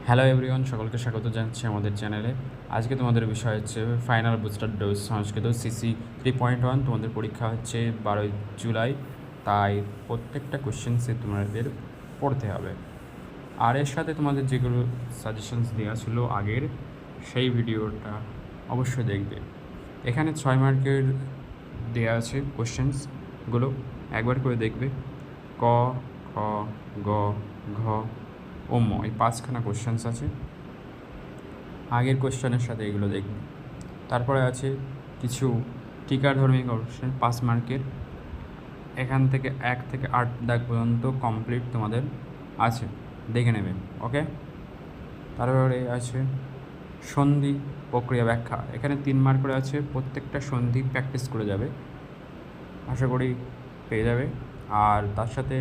Hello everyone, সকলকে স্বাগত জানাচ্ছি আমাদের চ্যানেলে। আজকে তোমাদের বিষয় হচ্ছে ফাইনাল বুস্টার ডোজ সংস্কৃত সিসি 3.1। তোমাদের পরীক্ষা হচ্ছে 12 জুলাই, তাই প্রত্যেকটা কোশ্চেন্সে তোমাদের পড়তে হবে। আর এর সাথে তোমাদের যেগুলো সাজেশনস দেওয়া ছিল আগের, সেই ভিডিওটা অবশ্যই দেখবে। এখানে 6 মার্কের দেওয়া আছে কোশ্চেন্সগুলো, একবার করে দেখবে। ক, খ, গ, ঘ ও ম, এই 5খানা কোশ্চেন্স আছে। আগের কোশ্চেনের সাথে এগুলো দেখবে। তারপরে আছে কিছু টিকাধর্মী কোশ্চেন 5 মার্কের। এখান থেকে 1 থেকে 8 দাগ পর্যন্ত কমপ্লিট তোমাদের আছে, দেখে নেবে। ওকে, তারপরে আছে সন্ধি প্রক্রিয়া ব্যাখ্যা। এখানে 3 মার্ক করে আছে, প্রত্যেকটা সন্ধি প্র্যাকটিস করে যাবে, আশা করি পেয়ে যাবে। আর তার সাথে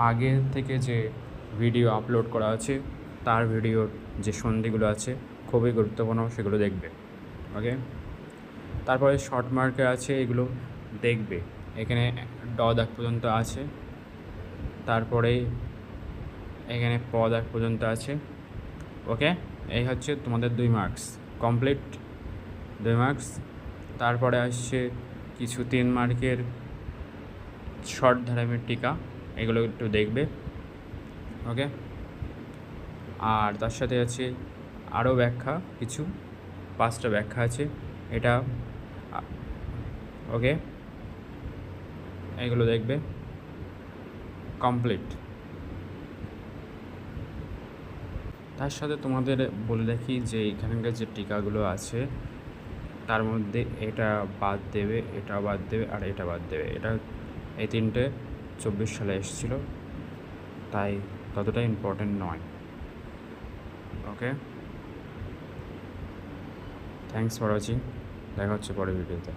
আগে থেকে যে ভিডিও আপলোড করা আছে, তার ভিডিওর যে সন্ধিগুলো আছে খুবই গুরুত্বপূর্ণ, সেগুলো দেখবে। ওকে, তারপরে শর্ট মার্কে আছে, এগুলো দেখবে। এখানে ড দাগ পর্যন্ত আছে, তারপরে এখানে প দাগ পর্যন্ত আছে। ওকে, এই হচ্ছে তোমাদের 2 মার্কস কমপ্লিট, 2 মার্কস। তারপরে আসছে কিছু 3 মার্কের শর্ট ধারামের টিকা, এগুলো একটু দেখবে। ওকে, আর তার সাথে আছে আরও ব্যাখ্যা, কিছু 5টা ব্যাখ্যা আছে, এটা ওকে, এগুলো দেখবে কমপ্লিট। তার সাথে তোমাদের বলে রাখি যে এখানকার যে টিকাগুলো আছে, তার মধ্যে এটা বাদ দেবে, এটা বাদ দেবে, আর এটা বাদ দেবে। এটা এই 3টে 24 সালে এসেছিলো, তাই ততটা ইম্পর্টেন্ট নয়। ওকে, থ্যাংকস ফর ওয়াচিং, দেখা হচ্ছে পরের ভিডিওতে।